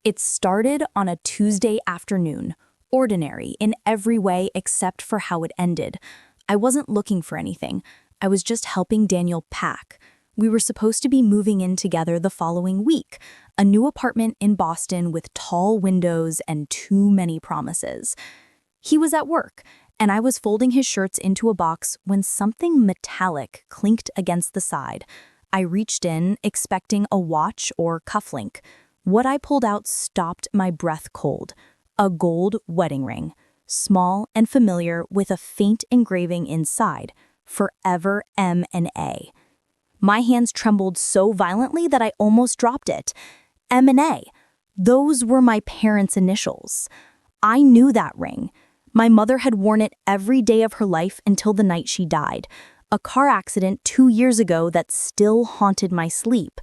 It started on a Tuesday afternoon, ordinary in every way except for how it ended. I wasn't looking for anything. I was just helping Daniel pack. We were supposed to be moving in together the following week, a new apartment in Boston with tall windows and too many promises. He was at work, and I was folding his shirts into a box when something metallic clinked against the side. I reached in, expecting a watch or cufflink. What I pulled out stopped my breath cold. A gold wedding ring, small and familiar with a faint engraving inside, Forever M&A. My hands trembled so violently that I almost dropped it. M&A. Those were my parents' initials. I knew that ring. My mother had worn it every day of her life until the night she died. A car accident 2 years ago that still haunted my sleep.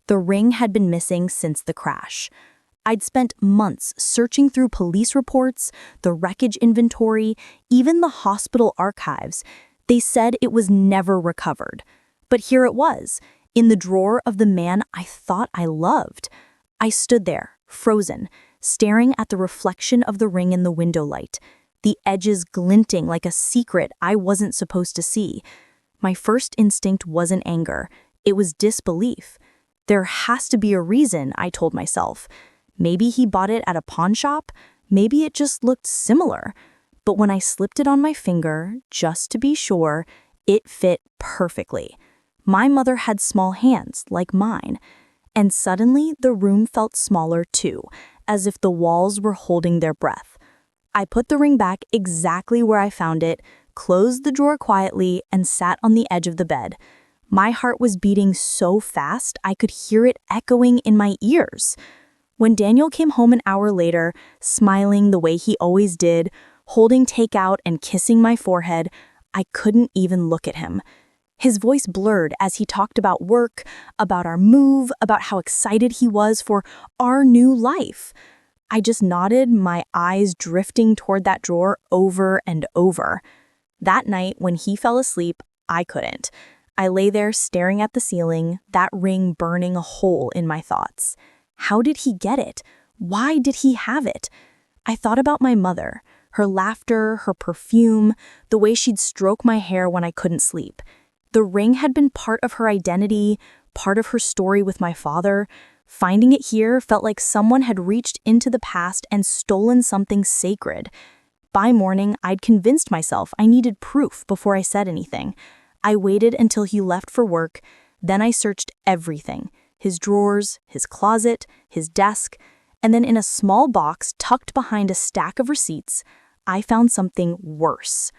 The ring had been missing since the crash. I'd spent months searching through police reports, the wreckage inventory, even the hospital archives. They said it was never recovered. But here it was, in the drawer of the man I thought I loved. I stood there, frozen, staring at the reflection of the ring in the window light, the edges glinting like a secret I wasn't supposed to see. My first instinct wasn't anger. It was disbelief. There has to be a reason, I told myself. Maybe he bought it at a pawn shop. Maybe it just looked similar. But when I slipped it on my finger, just to be sure, it fit perfectly. My mother had small hands, like mine. And suddenly, the room felt smaller too, as if the walls were holding their breath. I put the ring back exactly where I found it, closed the drawer quietly, and sat on the edge of the bed. My heart was beating so fast I could hear it echoing in my ears. When Daniel came home an hour later, smiling the way he always did, holding takeout and kissing my forehead, I couldn't even look at him. His voice blurred as he talked about work, about our move, about how excited he was for our new life. I just nodded, my eyes drifting toward that drawer over and over. That night, when he fell asleep, I couldn't. I lay there staring at the ceiling, that ring burning a hole in my thoughts. How did he get it? Why did he have it? I thought about my mother, her laughter, her perfume, the way she'd stroke my hair when I couldn't sleep. The ring had been part of her identity, part of her story with my father. Finding it here felt like someone had reached into the past and stolen something sacred. By morning, I'd convinced myself I needed proof before I said anything. I waited until he left for work, then I searched everything. His drawers, his closet, his desk, and then in a small box tucked behind a stack of receipts, I found something worse.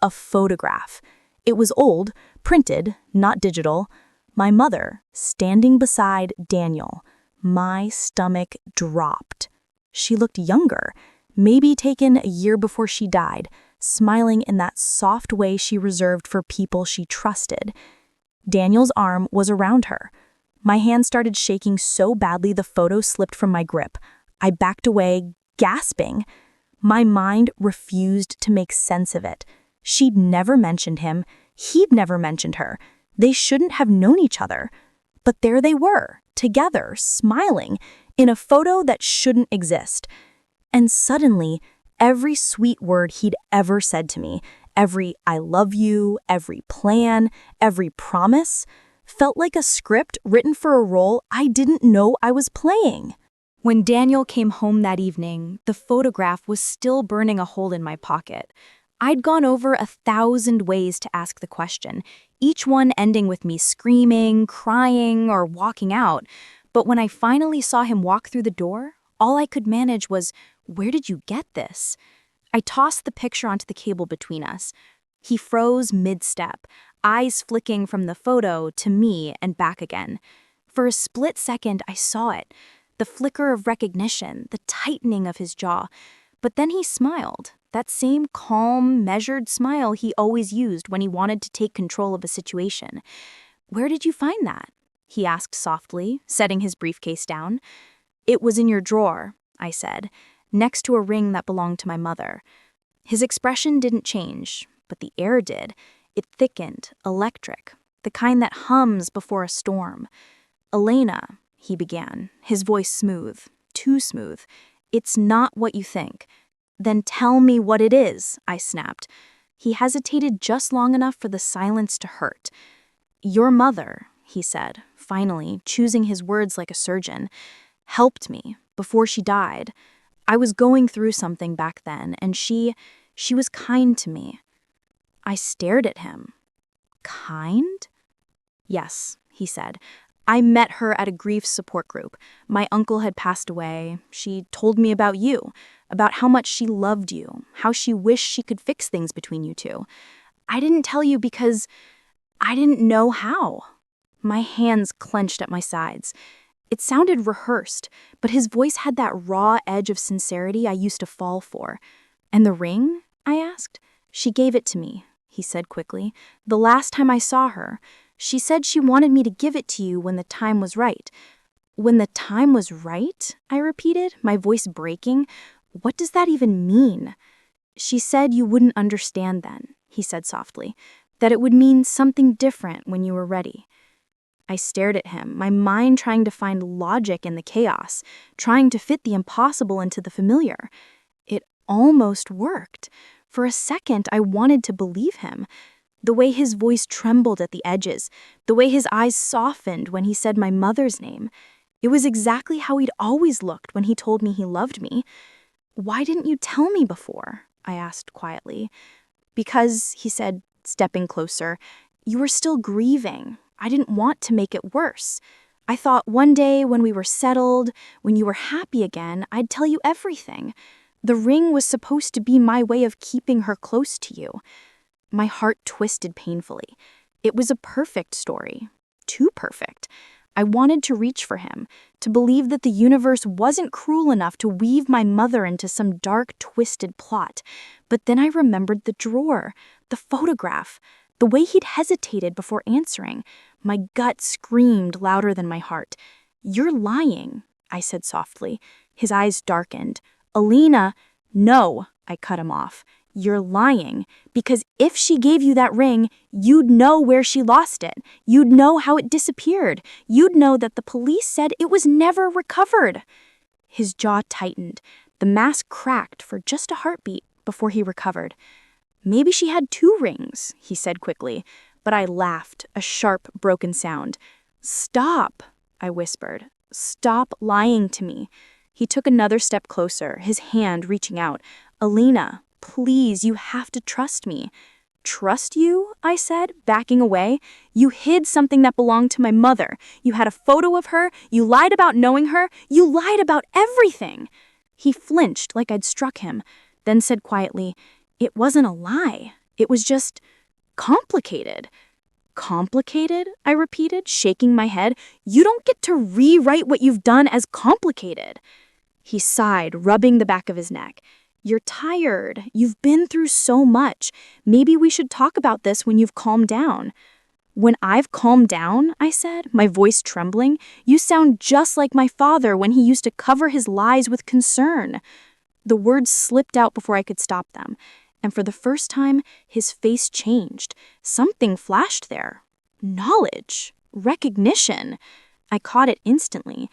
A photograph. It was old, printed, not digital. My mother, standing beside Daniel. My stomach dropped. She looked younger, maybe taken a year before she died, smiling in that soft way she reserved for people she trusted. Daniel's arm was around her. My hand started shaking so badly the photo slipped from my grip. I backed away, gasping. My mind refused to make sense of it. She'd never mentioned him. He'd never mentioned her. They shouldn't have known each other. But there they were, together, smiling, in a photo that shouldn't exist. And suddenly, every sweet word he'd ever said to me, every I love you, every plan, every promise, felt like a script written for a role I didn't know I was playing. When Daniel came home that evening, the photograph was still burning a hole in my pocket. I'd gone over 1,000 ways to ask the question, each one ending with me screaming, crying, or walking out. But when I finally saw him walk through the door, all I could manage was, "Where did you get this?" I tossed the picture onto the cable between us. He froze mid-step, eyes flicking from the photo to me and back again. For a split second, I saw it, the flicker of recognition, the tightening of his jaw. But then he smiled, that same calm, measured smile he always used when he wanted to take control of a situation. "Where did you find that?" he asked softly, setting his briefcase down. "It was in your drawer," I said, next to a ring that belonged to my mother. His expression didn't change, but the air did. It thickened, electric, the kind that hums before a storm. "Elena," he began, his voice smooth, too smooth. It's not what you think. Then tell me what it is, I snapped. He hesitated just long enough for the silence to hurt. Your mother, he said, finally, choosing his words like a surgeon, helped me before she died. I was going through something back then, and she was kind to me. I stared at him. Kind? Yes, he said. I met her at a grief support group. My uncle had passed away. She told me about you, about how much she loved you, how she wished she could fix things between you two. I didn't tell you because I didn't know how. My hands clenched at my sides. It sounded rehearsed, but his voice had that raw edge of sincerity I used to fall for. And the ring? I asked. She gave it to me, he said quickly. The last time I saw her, she said she wanted me to give it to you when the time was right. When the time was right? I repeated, my voice breaking. What does that even mean? She said you wouldn't understand then, he said softly, that it would mean something different when you were ready. I stared at him, my mind trying to find logic in the chaos, trying to fit the impossible into the familiar. It almost worked. For a second, I wanted to believe him. The way his voice trembled at the edges, the way his eyes softened when he said my mother's name. It was exactly how he'd always looked when he told me he loved me. Why didn't you tell me before? I asked quietly. Because, he said, stepping closer, you were still grieving. I didn't want to make it worse. I thought one day when we were settled, when you were happy again, I'd tell you everything. The ring was supposed to be my way of keeping her close to you. My heart twisted painfully. It was a perfect story. Too perfect. I wanted to reach for him, to believe that the universe wasn't cruel enough to weave my mother into some dark, twisted plot. But then I remembered the drawer, the photograph, the way he'd hesitated before answering. My gut screamed louder than my heart. You're lying, I said softly. His eyes darkened. Alina, no, I cut him off. You're lying, because if she gave you that ring, you'd know where she lost it. You'd know how it disappeared. You'd know that the police said it was never recovered. His jaw tightened. The mask cracked for just a heartbeat before he recovered. Maybe she had 2 rings, he said quickly, but I laughed, a sharp, broken sound. Stop, I whispered. Stop lying to me. He took another step closer, his hand reaching out. Alina, please, you have to trust me. Trust you? I said, backing away. You hid something that belonged to my mother. You had a photo of her. You lied about knowing her. You lied about everything. He flinched like I'd struck him, then said quietly, it wasn't a lie. It was just complicated. Complicated? I repeated, shaking my head. You don't get to rewrite what you've done as complicated. He sighed, rubbing the back of his neck. You're tired. You've been through so much. Maybe we should talk about this when you've calmed down. When I've calmed down, I said, my voice trembling, you sound just like my father when he used to cover his lies with concern. The words slipped out before I could stop them, and for the first time, his face changed. Something flashed there. Knowledge. Recognition. I caught it instantly.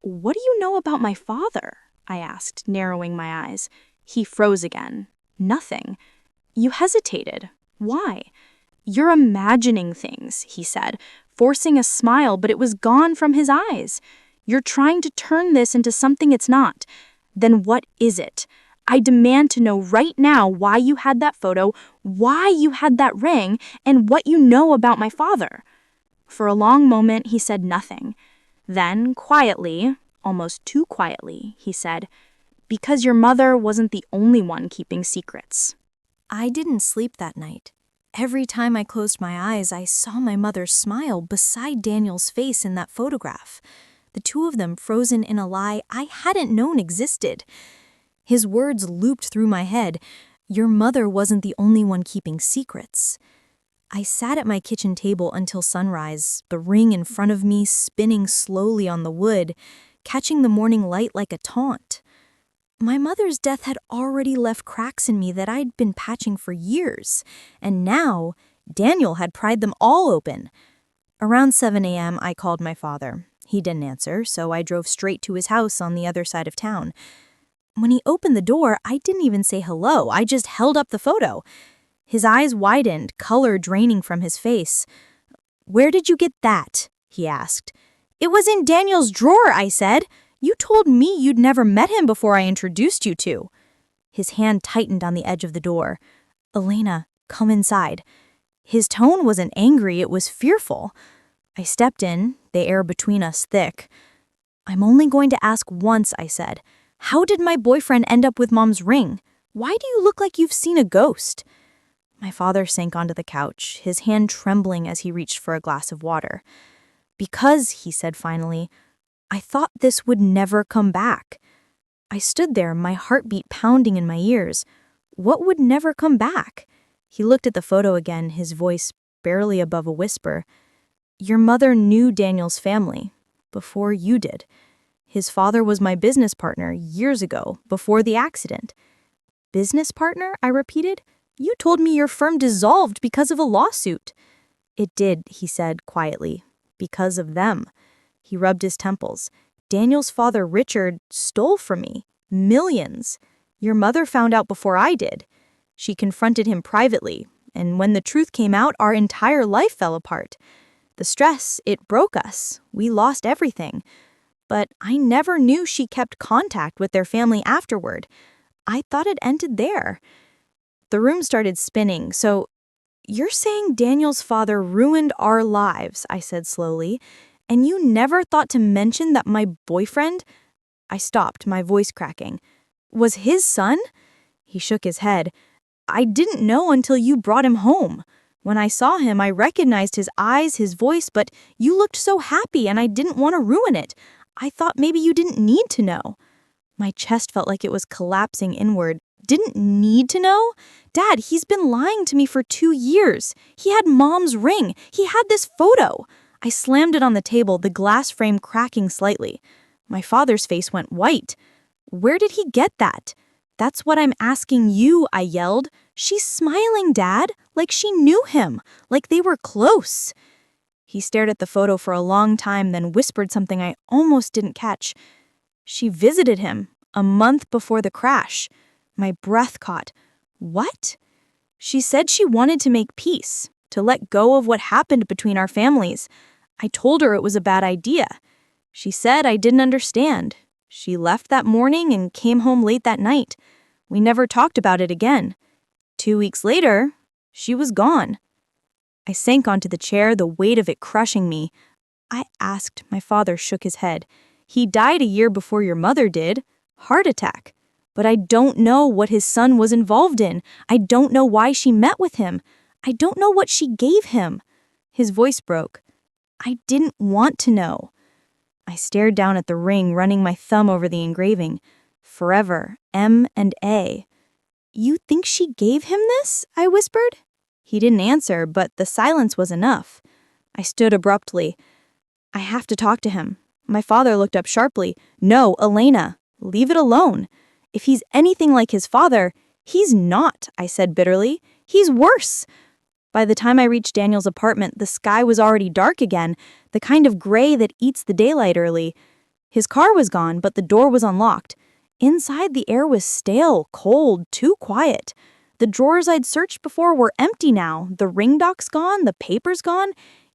What do you know about my father? I asked, narrowing my eyes. He froze again. Nothing. You hesitated. Why? You're imagining things, he said, forcing a smile, but it was gone from his eyes. You're trying to turn this into something it's not. Then what is it? I demand to know right now why you had that photo, why you had that ring, and what you know about my father. For a long moment, he said nothing. Then, quietly, almost too quietly, he said, because your mother wasn't the only one keeping secrets. I didn't sleep that night. Every time I closed my eyes, I saw my mother's smile beside Daniel's face in that photograph. The two of them frozen in a lie I hadn't known existed. His words looped through my head. Your mother wasn't the only one keeping secrets. I sat at my kitchen table until sunrise, the ring in front of me spinning slowly on the wood, catching the morning light like a taunt. My mother's death had already left cracks in me that I'd been patching for years, and now Daniel had pried them all open. Around 7 a.m., I called my father. He didn't answer, so I drove straight to his house on the other side of town. When he opened the door, I didn't even say hello. I just held up the photo. His eyes widened, color draining from his face. "Where did you get that?" he asked. "It was in Daniel's drawer," I said. "You told me you'd never met him before I introduced you to." His hand tightened on the edge of the door. "Elena, come inside." His tone wasn't angry, it was fearful. I stepped in, the air between us thick. "I'm only going to ask once," I said. "How did my boyfriend end up with Mom's ring? Why do you look like you've seen a ghost?" My father sank onto the couch, his hand trembling as he reached for a glass of water. "Because," he said finally, "I thought this would never come back." I stood there, my heartbeat pounding in my ears. What would never come back? He looked at the photo again, his voice barely above a whisper. "Your mother knew Daniel's family before you did. His father was my business partner years ago, before the accident." "Business partner?" I repeated. "You told me your firm dissolved because of a lawsuit." "It did," he said quietly, "because of them." He rubbed his temples. "Daniel's father, Richard, stole from me. Millions. Your mother found out before I did. She confronted him privately, and when the truth came out, our entire life fell apart. The stress, it broke us. We lost everything. But I never knew she kept contact with their family afterward. I thought it ended there." The room started spinning. "So, you're saying Daniel's father ruined our lives," I said slowly, "and you never thought to mention that my boyfriend—" I stopped, my voice cracking. "Was his son?" He shook his head. "I didn't know until you brought him home. When I saw him, I recognized his eyes, his voice, but you looked so happy and I didn't want to ruin it. I thought maybe you didn't need to know." My chest felt like it was collapsing inward. "Didn't need to know? Dad, he's been lying to me for 2 years. He had Mom's ring. He had this photo." I slammed it on the table, the glass frame cracking slightly. My father's face went white. "Where did he get that?" "That's what I'm asking you," I yelled. "She's smiling, Dad, like she knew him, like they were close." He stared at the photo for a long time, then whispered something I almost didn't catch. "She visited him a month before the crash." My breath caught. "What?" "She said she wanted to make peace, to let go of what happened between our families. I told her it was a bad idea. She said I didn't understand. She left that morning and came home late that night. We never talked about it again. 2 weeks later, she was gone." I sank onto the chair, the weight of it crushing me. I asked. My father shook his head. "He died a year before your mother did. Heart attack. But I don't know what his son was involved in. I don't know why she met with him. I don't know what she gave him." His voice broke. "I didn't want to know." I stared down at the ring, running my thumb over the engraving. "Forever, M and A." "You think she gave him this?" I whispered. He didn't answer, but the silence was enough. I stood abruptly. "I have to talk to him." My father looked up sharply. "No, Elena, leave it alone. If he's anything like his father—" "He's not," I said bitterly. "He's worse." By the time I reached Daniel's apartment, the sky was already dark again, the kind of gray that eats the daylight early. His car was gone, but the door was unlocked. Inside, the air was stale, cold, too quiet. The drawers I'd searched before were empty now, the ring dock's gone, the paper's gone.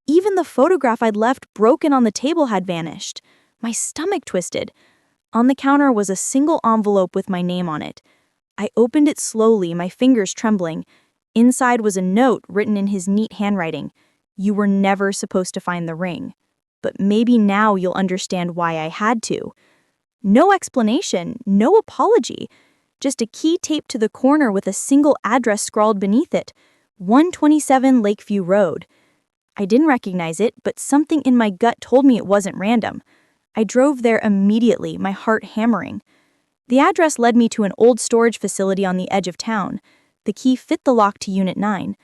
Even the photograph I'd left broken on the table had vanished. My stomach twisted. On the counter was a single envelope with my name on it. I opened it slowly, my fingers trembling. Inside was a note written in his neat handwriting. "You were never supposed to find the ring. But maybe now you'll understand why I had to." No explanation, no apology. Just a key taped to the corner with a single address scrawled beneath it. 127 Lakeview Road. I didn't recognize it, but something in my gut told me it wasn't random. I drove there immediately, my heart hammering. The address led me to an old storage facility on the edge of town. The key fit the lock to Unit 9.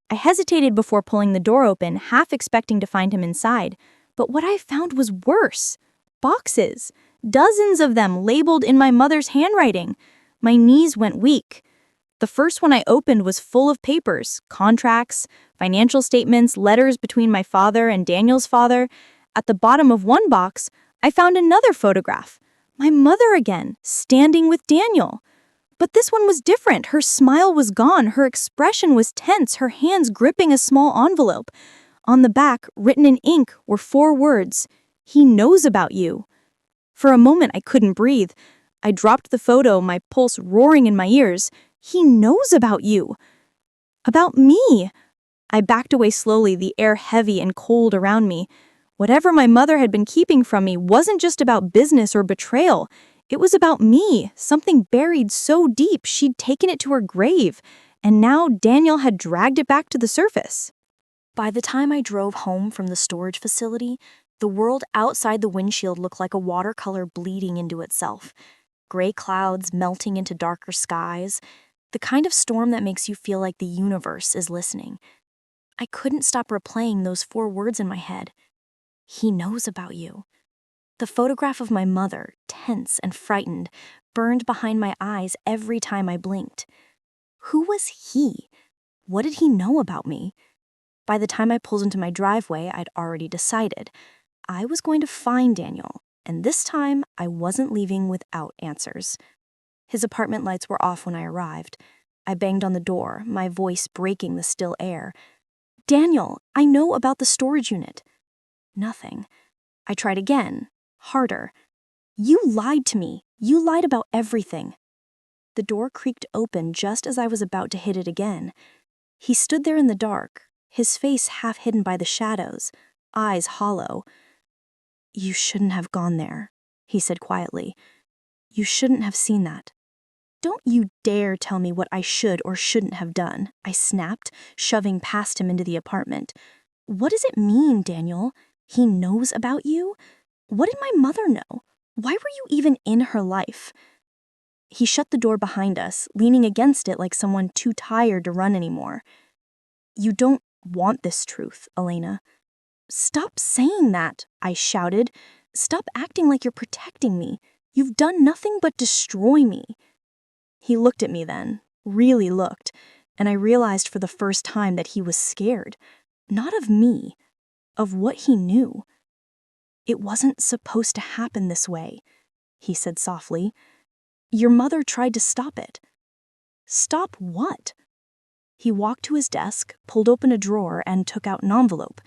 I hesitated before pulling the door open, half expecting to find him inside. But what I found was worse. Boxes. Dozens of them labeled in my mother's handwriting. My knees went weak. The first one I opened was full of papers, contracts, financial statements, letters between my father and Daniel's father. At the bottom of one box, I found another photograph. My mother again, standing with Daniel. But this one was different. Her smile was gone. Her expression was tense, her hands gripping a small envelope. On the back, written in ink, were 4 words. "He knows about you." For a moment, I couldn't breathe. I dropped the photo, my pulse roaring in my ears. "He knows about you." About me. I backed away slowly, the air heavy and cold around me. Whatever my mother had been keeping from me wasn't just about business or betrayal. It was about me, something buried so deep she'd taken it to her grave, and now Daniel had dragged it back to the surface. By the time I drove home from the storage facility, the world outside the windshield looked like a watercolor bleeding into itself. Gray clouds melting into darker skies, the kind of storm that makes you feel like the universe is listening. I couldn't stop replaying those 4 words in my head. He knows about you. The photograph of my mother, tense and frightened, burned behind my eyes every time I blinked. Who was he? What did he know about me? By the time I pulled into my driveway, I'd already decided. I was going to find Daniel, and this time I wasn't leaving without answers. His apartment lights were off when I arrived. I banged on the door, my voice breaking the still air. "Daniel, I know about the storage unit." Nothing. I tried again, harder. "You lied to me. You lied about everything." The door creaked open just as I was about to hit it again. He stood there in the dark, his face half hidden by the shadows, eyes hollow. "You shouldn't have gone there," he said quietly. "You shouldn't have seen that." "Don't you dare tell me what I should or shouldn't have done," I snapped, shoving past him into the apartment. "What does it mean, Daniel? He knows about you? What did my mother know? Why were you even in her life?" He shut the door behind us, leaning against it like someone too tired to run anymore. "You don't want this truth, Elena." "Stop saying that," I shouted. "Stop acting like you're protecting me. You've done nothing but destroy me." He looked at me then, really looked, and I realized for the first time that he was scared. Not of me, of what he knew. "It wasn't supposed to happen this way," he said softly. "Your mother tried to stop it." "Stop what?" He walked to his desk, pulled open a drawer, and took out an envelope.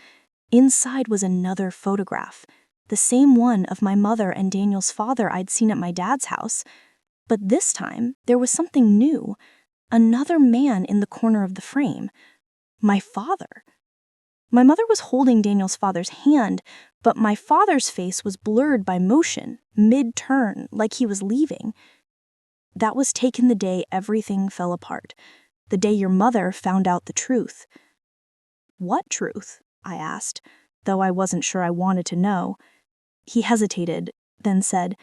Inside was another photograph, the same one of my mother and Daniel's father I'd seen at my dad's house. But this time, there was something new. Another man in the corner of the frame. My father. My mother was holding Daniel's father's hand, but my father's face was blurred by motion, mid-turn, like he was leaving. "That was taken the day everything fell apart. The day your mother found out the truth." "What truth?" I asked, though I wasn't sure I wanted to know. He hesitated, then said,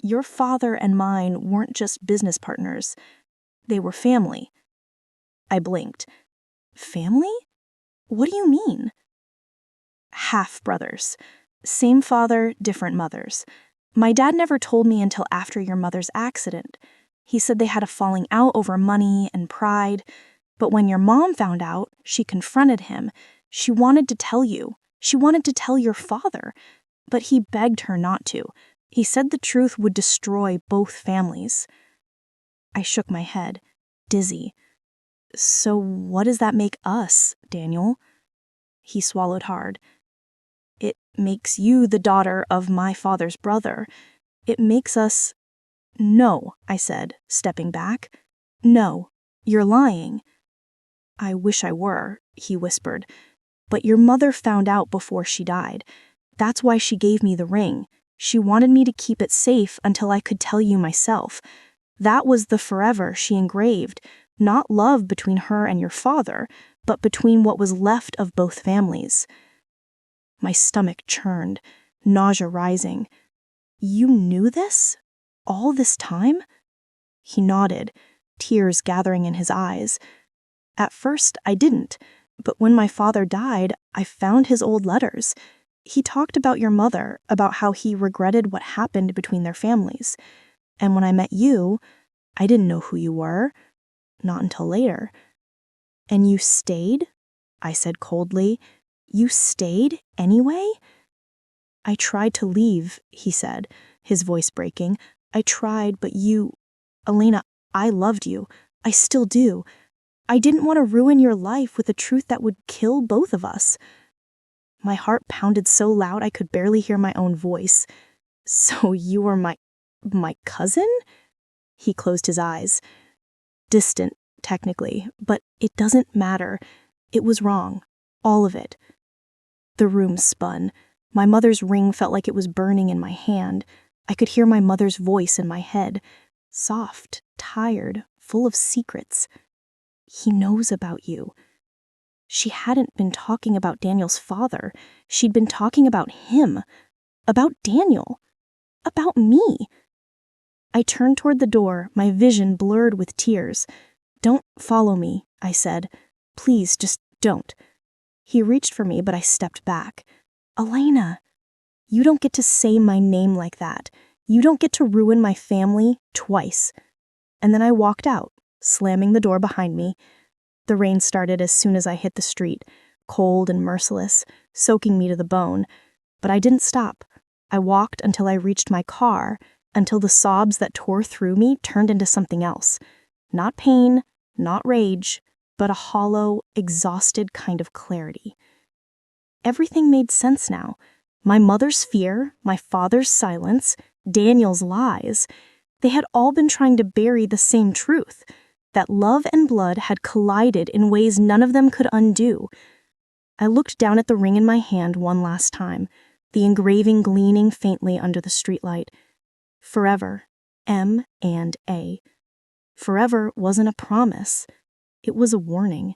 "Your father and mine weren't just business partners. They were family." I blinked. "Family? What do you mean?" "Half-brothers. Same father, different mothers. My dad never told me until after your mother's accident. He said they had a falling out over money and pride. But when your mom found out, she confronted him. She wanted to tell you. She wanted to tell your father. But he begged her not to. He said the truth would destroy both families." I shook my head, dizzy. "So what does that make us, Daniel?" He swallowed hard. "It makes you the daughter of my father's brother. It makes us—" "No," I said, stepping back. "No, you're lying." "I wish I were," he whispered. "But your mother found out before she died. That's why she gave me the ring. She wanted me to keep it safe until I could tell you myself. That was the forever she engraved, not love between her and your father, but between what was left of both families." My stomach churned, nausea rising. "You knew this? All this time?" He nodded, tears gathering in his eyes. "At first, I didn't, but when my father died, I found his old letters. He talked about your mother, about how he regretted what happened between their families. And when I met you, I didn't know who you were. Not until later." "And you stayed?" I said coldly. "You stayed anyway?" I tried to leave, he said, his voice breaking. I tried, but Elena, I loved you. I still do. I didn't want to ruin your life with a truth that would kill both of us. My heart pounded so loud I could barely hear my own voice. So you were my cousin? He closed his eyes. Distant, technically, but it doesn't matter. It was wrong. All of it. The room spun. My mother's ring felt like it was burning in my hand. I could hear my mother's voice in my head. Soft, tired, full of secrets. He knows about you. She hadn't been talking about Daniel's father. She'd been talking about him. About Daniel. About me. I turned toward the door, my vision blurred with tears. Don't follow me, I said. Please, just don't. He reached for me, but I stepped back. Elena, you don't get to say my name like that. You don't get to ruin my family twice. And then I walked out, slamming the door behind me. The rain started as soon as I hit the street, cold and merciless, soaking me to the bone. But I didn't stop. I walked until I reached my car, until the sobs that tore through me turned into something else. Not pain, not rage, but a hollow, exhausted kind of clarity. Everything made sense now. My mother's fear, my father's silence, Daniel's lies. They had all been trying to bury the same truth, that love and blood had collided in ways none of them could undo. I looked down at the ring in my hand one last time, the engraving gleaming faintly under the streetlight. Forever, M and A. Forever wasn't a promise. It was a warning.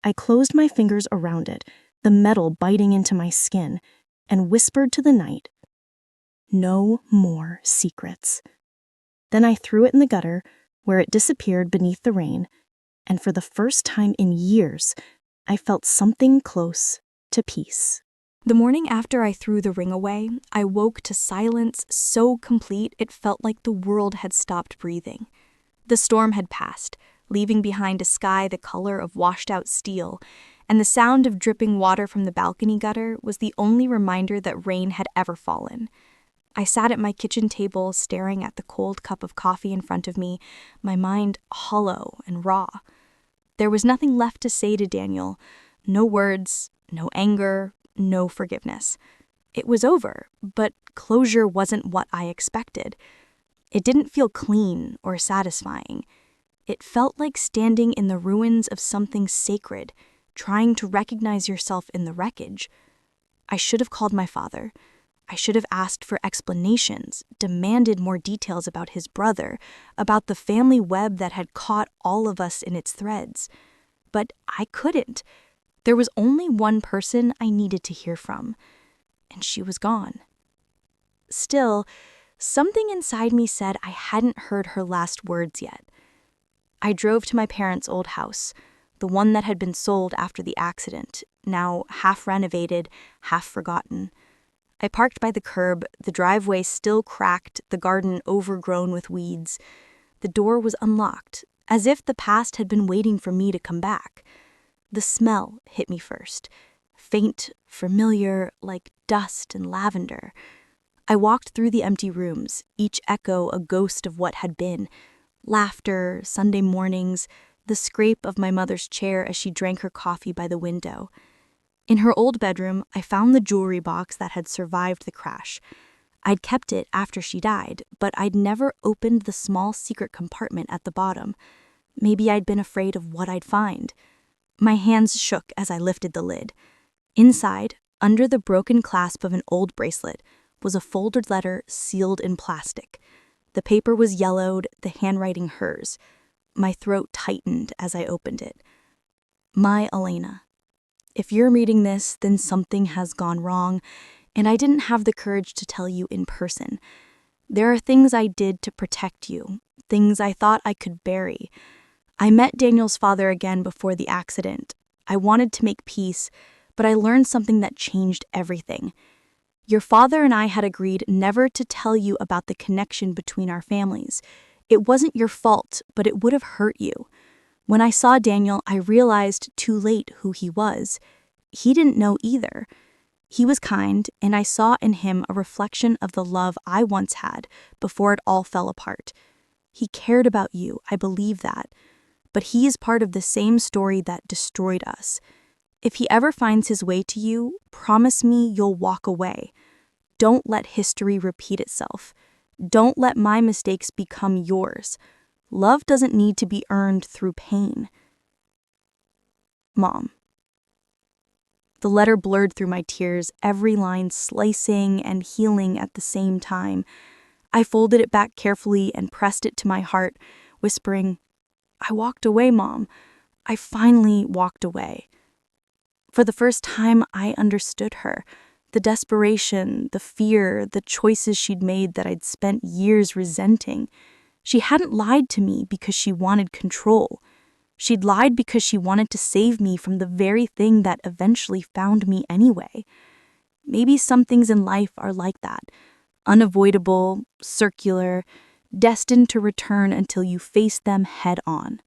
I closed my fingers around it, the metal biting into my skin, and whispered to the night, no more secrets. Then I threw it in the gutter, where it disappeared beneath the rain, and for the first time in years, I felt something close to peace. The morning after I threw the ring away, I woke to silence so complete it felt like the world had stopped breathing. The storm had passed, leaving behind a sky the color of washed-out steel, and the sound of dripping water from the balcony gutter was the only reminder that rain had ever fallen. I sat at my kitchen table staring at the cold cup of coffee in front of me, my mind hollow and raw. There was nothing left to say to Daniel. No words, no anger, no forgiveness. It was over, but closure wasn't what I expected. It didn't feel clean or satisfying. It felt like standing in the ruins of something sacred, trying to recognize yourself in the wreckage. I should have called my father. I should have asked for explanations, demanded more details about his brother, about the family web that had caught all of us in its threads. But I couldn't. There was only one person I needed to hear from, and she was gone. Still, something inside me said I hadn't heard her last words yet. I drove to my parents' old house, the one that had been sold after the accident, now half renovated, half forgotten. I parked by the curb, the driveway still cracked, the garden overgrown with weeds. The door was unlocked, as if the past had been waiting for me to come back. The smell hit me first, faint, familiar, like dust and lavender. I walked through the empty rooms, each echo a ghost of what had been. Laughter, Sunday mornings, the scrape of my mother's chair as she drank her coffee by the window. In her old bedroom, I found the jewelry box that had survived the crash. I'd kept it after she died, but I'd never opened the small secret compartment at the bottom. Maybe I'd been afraid of what I'd find. My hands shook as I lifted the lid. Inside, under the broken clasp of an old bracelet, was a folded letter sealed in plastic. The paper was yellowed, the handwriting hers. My throat tightened as I opened it. My Elena. If you're reading this, then something has gone wrong, and I didn't have the courage to tell you in person. There are things I did to protect you, things I thought I could bury. I met Daniel's father again before the accident. I wanted to make peace, but I learned something that changed everything. Your father and I had agreed never to tell you about the connection between our families. It wasn't your fault, but it would have hurt you. When I saw Daniel, I realized too late who he was. He didn't know either. He was kind, and I saw in him a reflection of the love I once had before it all fell apart. He cared about you, I believe that. But he is part of the same story that destroyed us. If he ever finds his way to you, promise me you'll walk away. Don't let history repeat itself. Don't let my mistakes become yours. Love doesn't need to be earned through pain. Mom. The letter blurred through my tears, every line slicing and healing at the same time. I folded it back carefully and pressed it to my heart, whispering, I walked away, Mom. I finally walked away. For the first time, I understood her. The desperation, the fear, the choices she'd made that I'd spent years resenting. She hadn't lied to me because she wanted control. She'd lied because she wanted to save me from the very thing that eventually found me anyway. Maybe some things in life are like that. Unavoidable, circular, destined to return until you face them head on.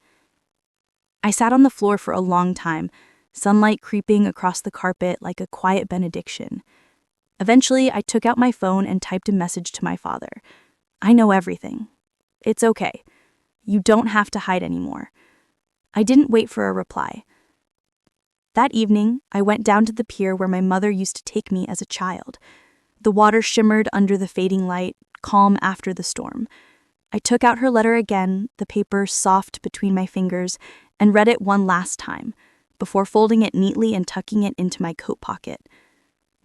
I sat on the floor for a long time, sunlight creeping across the carpet like a quiet benediction. Eventually, I took out my phone and typed a message to my father. I know everything. It's okay. You don't have to hide anymore. I didn't wait for a reply. That evening, I went down to the pier where my mother used to take me as a child. The water shimmered under the fading light, calm after the storm. I took out her letter again, the paper soft between my fingers, and read it one last time, before folding it neatly and tucking it into my coat pocket.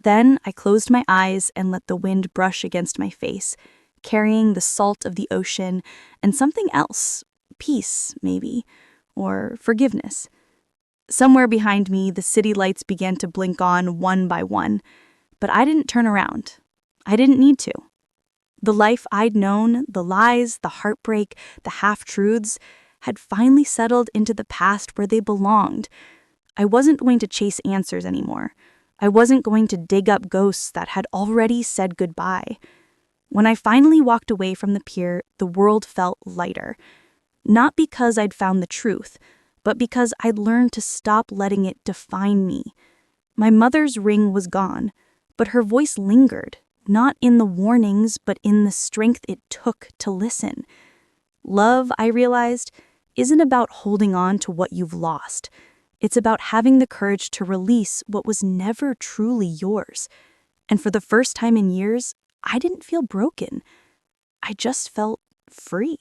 Then I closed my eyes and let the wind brush against my face, carrying the salt of the ocean and something else, peace, maybe, or forgiveness. Somewhere behind me, the city lights began to blink on one by one, but I didn't turn around. I didn't need to. The life I'd known, the lies, the heartbreak, the half-truths, had finally settled into the past where they belonged. I wasn't going to chase answers anymore. I wasn't going to dig up ghosts that had already said goodbye. When I finally walked away from the pier, the world felt lighter. Not because I'd found the truth, but because I'd learned to stop letting it define me. My mother's ring was gone, but her voice lingered, not in the warnings, but in the strength it took to listen. Love, I realized, isn't about holding on to what you've lost. It's about having the courage to release what was never truly yours. And for the first time in years, I didn't feel broken. I just felt free.